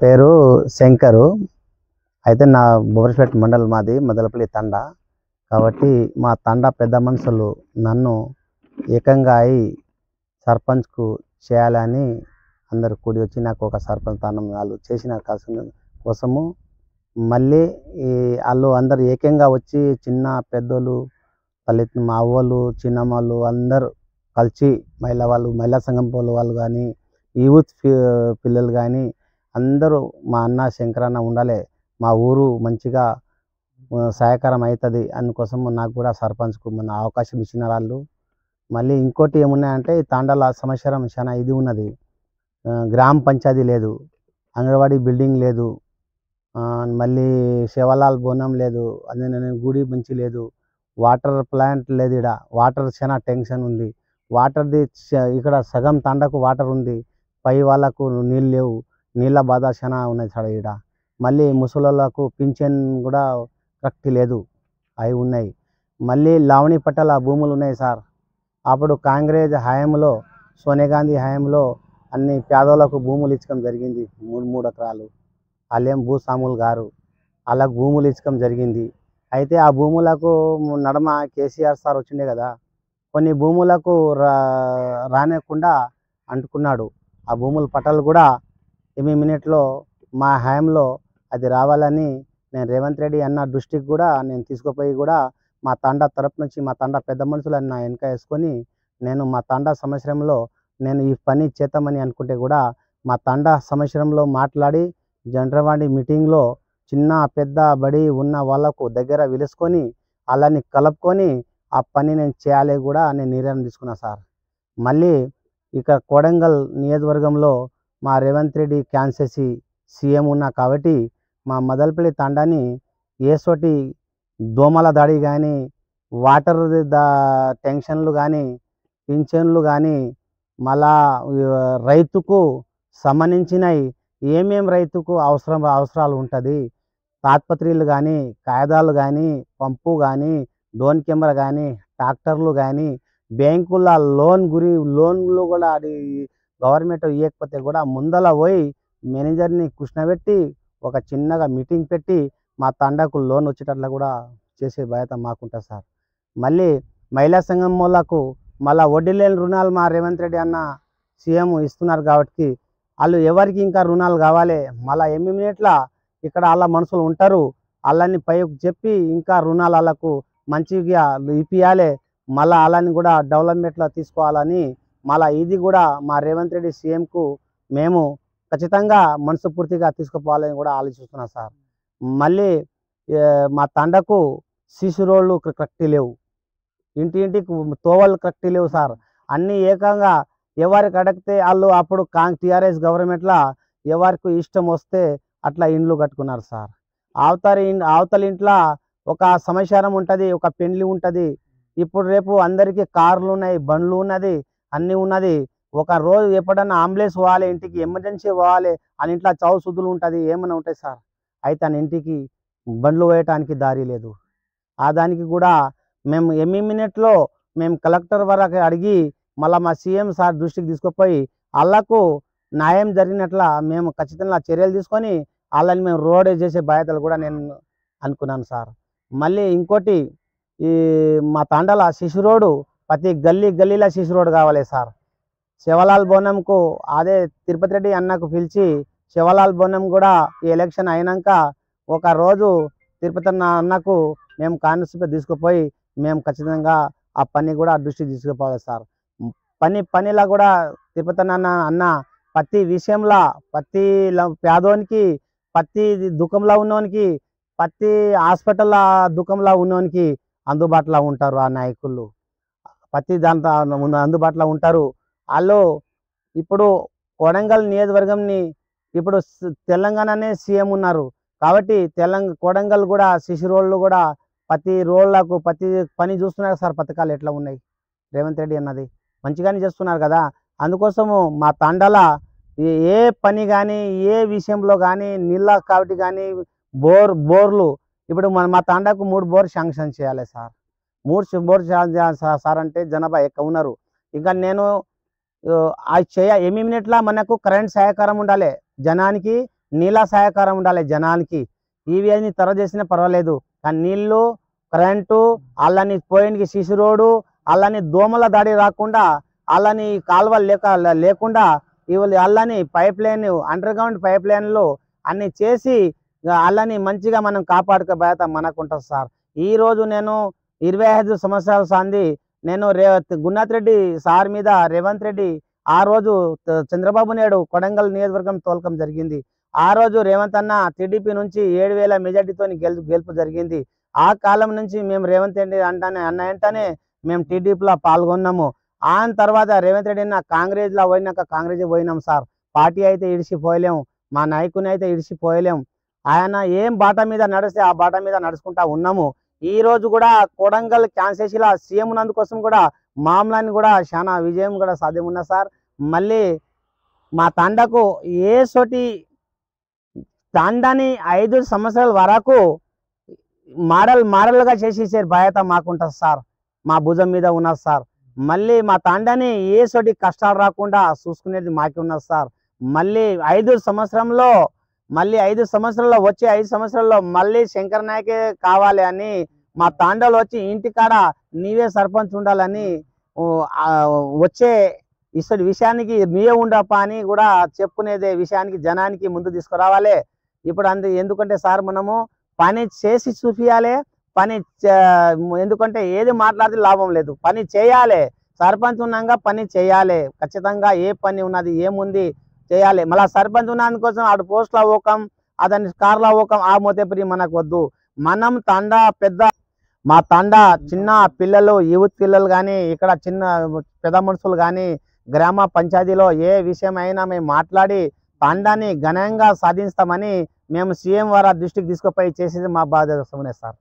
పేరు శంకరు. అయితే నా బొబ్బర్పేట మండలం మాది మదలపల్లి తండా. కాబట్టి మా తండా పెద్ద మనుషులు నన్ను ఏకంగా అయి సర్పంచ్కు చేయాలని అందరు కూడి వచ్చి నాకు ఒక సర్పంచ్ స్థానం వాళ్ళు చేసిన కోసము మళ్ళీ వాళ్ళు అందరు ఏకంగా వచ్చి చిన్న పెద్దోళ్ళు మా అవ్వలు చిన్నమ్మలు అందరూ కలిసి మహిళా సంఘం వాళ్ళు కానీ యూత్ పిల్లలు కానీ అందరూ మా అన్న శంకరన్న ఉండాలి, మా ఊరు మంచిగా సహాయకరం అవుతుంది అందుకోసం నాకు కూడా సర్పంచ్కు మన అవకాశం ఇచ్చిన వాళ్ళు. మళ్ళీ ఇంకోటి ఏమున్నాయంటే ఈ తాండాల సంవత్సరం చాలా ఇది ఉన్నది, గ్రామ పంచాయతీ లేదు, అంగన్వాడీ బిల్డింగ్ లేదు, మళ్ళీ శివలాల్ బోనం లేదు, అదే గుడి మంచి లేదు, వాటర్ ప్లాంట్ లేదు, ఇక్కడ వాటర్ చాలా టెన్షన్ ఉంది. వాటర్ది ఇక్కడ సగం తాండాకు వాటర్ ఉంది, పై వాళ్ళకు నీళ్ళు లేవు, నీళ్ళ బాధ చాలా ఉన్నది సార్ ఇక్కడ. మళ్ళీ ముసలోళ్ళకు పింఛన్ కూడా కరెక్ట్ లేదు, అవి ఉన్నాయి. మళ్ళీ లావణి పట్టాల భూములు ఉన్నాయి సార్. అప్పుడు కాంగ్రెస్ హయాంలో సోనియా గాంధీ హయాంలో అన్ని పేదోళ్ళకు భూములు ఇచ్చడం జరిగింది, 3 ఎకరాలు. వాళ్ళేం భూస్వాములు గారు, వాళ్ళకు భూములు ఇచ్చడం జరిగింది. అయితే ఆ భూములకు నడమ కేసీఆర్ సార్ వచ్చిండే కదా, కొన్ని భూములకు రానియకుండా అంటుకున్నాడు. ఆ భూముల పట్టాలు కూడా ఎన్ని మినిట్లో మా హయాంలో అది రావాలని నేను రేవంత్ రెడ్డి అన్న దృష్టికి కూడా నేను తీసుకుపోయి కూడా మా తాండా తరపు నుంచి మా తాండా పెద్ద మనుషులను నా వెనక వేసుకొని నేను మా తాండా సంవత్సరంలో నేను ఈ పని చేద్దామని అనుకుంటే కూడా మా తాండా సంవత్సరంలో మాట్లాడి జనరవాణి మీటింగ్లో చిన్న పెద్ద బడి ఉన్న వాళ్ళకు దగ్గర పిలుచుకొని వాళ్ళని కలుపుకొని ఆ పని నేను చేయాలి కూడా నేను నిర్ణయం తీసుకున్నా సార్. మళ్ళీ ఇక్కడ కొడంగల్ నియోజకవర్గంలో మా రేవంత్ రెడ్డి క్యాన్సెసి సీఎం ఉన్నా కాబట్టి మా మదలపల్లి తాండాని ఏసోటి దోమల దాడి కానీ వాటర్ టెన్షన్లు కానీ పింఛన్లు కానీ మళ్ళా రైతుకు సంబంధించినవి ఏమేం రైతుకు అవసరాలు ఉంటుంది, తాత్పత్రులు కానీ కాగితాలు కానీ పంపు కానీ డ్రోన్ కెమెరా కానీ ట్రాక్టర్లు కానీ బ్యాంకుల లోన్లు కూడా అది గవర్నమెంట్ ఇవ్వకపోతే కూడా ముందల పోయి మేనేజర్ని కూర్చోబెట్టి ఒక చిన్నగా మీటింగ్ పెట్టి మా తండాకు లోన్ వచ్చేటట్లు కూడా చేసే బాధ్యత మాకుంటుంది సార్. మళ్ళీ మహిళా సంఘం వాళ్ళకు మళ్ళీ వడ్డీ లేని రుణాలు మా రేవంత్ రెడ్డి అన్న సీఎం ఇస్తున్నారు కాబట్టి వాళ్ళు ఎవరికి ఇంకా రుణాలు కావాలి, మళ్ళీ మినిట్లా ఇక్కడ వాళ్ళ మనుషులు ఉంటారు, వాళ్ళని పైకి చెప్పి ఇంకా రుణాలు వాళ్ళకు మంచిగా ఇప్పియాలి, మళ్ళీ వాళ్ళని కూడా డెవలప్మెంట్లో తీసుకోవాలని మళ్ళీ ఇది కూడా మా రేవంత్ రెడ్డి సీఎంకు మేము ఖచ్చితంగా మనసు పూర్తిగా తీసుకుపోవాలని కూడా ఆలోచిస్తున్నాం సార్. మళ్ళీ మా తండకు సీసీ రోడ్లు కరెక్ట్ లేవు, ఇంటికి తోవలు కరెక్ట్ లేవు సార్. అన్నీ ఏకంగా ఎవరికి అడిగితే వాళ్ళు అప్పుడు టీఆర్ఎస్ గవర్నమెంట్లో ఎవరికి ఇష్టం వస్తే అట్లా ఇండ్లు కట్టుకున్నారు సార్. అవతల ఇంట్లో ఒక శ్మశానం ఉంటుంది, ఒక పెండ్లి ఉంటుంది, ఇప్పుడు రేపు అందరికీ కార్లు ఉన్నాయి, బండ్లు ఉన్నది, అన్నీ ఉన్నది. ఒక రోజు ఎప్పుడన్నా అంబులెన్స్ పోవాలి, ఇంటికి ఎమర్జెన్సీ పోవాలి, అని ఇంట్లో చావు సుద్దులు ఉంటుంది, ఏమైనా ఉంటాయి సార్. అయితే అని ఇంటికి బండ్లు పోయటానికి దారి లేదు. ఆ దానికి కూడా మేము మినిట్లో మేము కలెక్టర్ వరకు అడిగి మళ్ళీ మా సీఎం సార్ దృష్టికి తీసుకుపోయి వాళ్ళకు న్యాయం జరిగినట్ల మేము ఖచ్చితంగా చర్యలు తీసుకొని వాళ్ళని మేము రోడ్ చేసే బాధ్యతలు కూడా నేను అనుకున్నాను సార్. మళ్ళీ ఇంకోటి ఈ మా తాండాల శిశు రోడ్డు ప్రతి గల్లీలో శిశు రోడ్డు కావాలి సార్. శివలాల్ బోనంకు అదే తిరుపతి రెడ్డి అన్నకు పిలిచి శివలాల్ బోనం కూడా ఈ ఎలక్షన్ అయినాక ఒక రోజు తిరుపతి అన్నకు మేము కాన్స్టిట్యూషన్ తీసుకుపోయి మేము ఖచ్చితంగా ఆ పని కూడా దృష్టికి తీసుకుపోవాలి సార్. పనిలా కూడా తిరుపతి అన్న ప్రతి విషయంలో ప్రతి పేదోనికి ప్రతి దుఃఖంలో ఉన్నోనికి ప్రతి హాస్పిటల్ దుఃఖంలో ఉన్నోనికి అందుబాటులో ఉంటారు ఆ నాయకులు, ప్రతి దాంట్లో అందుబాటులో ఉంటారు వాళ్ళు. ఇప్పుడు కొడంగల్ నియోజకవర్గంని ఇప్పుడు తెలంగాణనే సీఎం ఉన్నారు కాబట్టి కొడంగల్ కూడా శిశు రోడ్లు కూడా ప్రతి రోడ్లకు ప్రతి పని చూస్తున్నారు సార్. పథకాలు ఎట్లా ఉన్నాయి, రేవంత్ రెడ్డి అన్నది మంచిగానే చేస్తున్నారు కదా. అందుకోసము మా తాండాల ఏ పని కానీ ఏ విషయంలో కానీ నీళ్ళ కాబట్టి కానీ బోర్లు ఇప్పుడు మా తాండాకు 3 బోర్ శాంక్షన్ చేయాలి సార్. 3 బోర్ సార్ అంటే జనాభా ఎక్కువ ఉన్నారు. ఇంకా నేను అది మినిట్లా మనకు కరెంట్ సహకారం ఉండాలి, జనానికి నీళ్ళ సహకారం ఉండాలి జనానికి. ఇవన్నీ త్వర చేసినా పర్వాలేదు, కానీ నీళ్ళు, కరెంటు, అలాని పోయినకి సిసి రోడ్డు, అలాని దోమల దాడి రాకుండా, అలాని కాలువలు లేకుండా ఇవాళ అలాని pipe line, under ground pipe లైన్లు అన్ని చేసి అలాని మంచిగా మనం కాపాడుకో బాధ్యత మనకు ఉంటుంది సార్. ఈరోజు నేను 25 సంవత్సరాల సంది నేను గున్నాథ్ రెడ్డి సార్ మీద రేవంత్ రెడ్డి ఆ రోజు చంద్రబాబు నాయుడు కొడంగల్ నియోజకవర్గం తోలకం జరిగింది. ఆ రోజు రేవంత్ అన్న టీడీపీ నుంచి 7,000 మెజార్టీతో గెలుపు జరిగింది. ఆ కాలం నుంచి మేము రేవంత్ రెడ్డి వెంటనే మేము టీడీపీలో పాల్గొన్నాము. ఆ తర్వాత రేవంత్ రెడ్డి అన్న కాంగ్రెస్లో పోయినాక కాంగ్రెస్ పోయినాం సార్. పార్టీ అయితే ఇడిచిపోయలేము, మా నాయకుని అయితే ఇడిచిపోయలేం. ఆయన ఏం బాట మీద నడిస్తే ఆ బాట మీద నడుచుకుంటా ఉన్నాము. ఈ రోజు కూడా కొడంగల్ కాన్స్టిట్యూన్సీలో సీఎం నందుకోసం కూడా మామూలాన్ని కూడా చాలా విజయం కూడా సాధ్యం ఉన్నా సార్. మళ్ళీ మా తండకు ఏ సోటి తండాని 5 సంవత్సరాల వరకు మాడల్గా చేసేసే బాధ్యత మాకుంటుంది సార్, మా భుజం మీద ఉన్నది సార్. మళ్ళీ మా తండాని ఏ సోటి కష్టాలు రాకుండా చూసుకునేది మాకే ఉన్నది సార్. మళ్ళీ 5 సంవత్సరంలో వచ్చే 5 సంవత్సరాల్లో మళ్ళీ శంకర్ నాయకే కావాలి అని మా తాండాలో వచ్చి ఇంటికాడ నీవే సర్పంచ్ ఉండాలని వచ్చే ఇసటి విషయానికి నీవే ఉండప్ప అని కూడా చెప్పుకునేదే విషయానికి జనానికి ముందు తీసుకురావాలి. ఇప్పుడు ఎందుకంటే సార్ మనము పని చేసి చూపియాలి, ఎందుకంటే ఏది మాట్లాడితే లాభం లేదు, పని చేయాలి. సర్పంచ్ ఉన్నాక పని చేయాలి, ఖచ్చితంగా ఏ పని ఉన్నది ఏముంది చేయాలి. మళ్ళీ సర్పంచ్ ఉన్నందుకోసం ఆడు పోస్టులు అవ్వకం, అతని కార్లు అవ్వకం, ఆ మోతేపరి మనకు వద్దు. మనం తండా మా తండా చిన్న పిల్లలు, యూత్ పిల్లలు కానీ, ఇక్కడ చిన్న పెద్ద మనుషులు కానీ, గ్రామ పంచాయతీలో ఏ విషయం అయినా మేము మాట్లాడి తండాని ఘనంగా సాధిస్తామని మేము సీఎం వారి దృష్టికి తీసుకుపోయి చేసేది మా బాధ్యత సార్.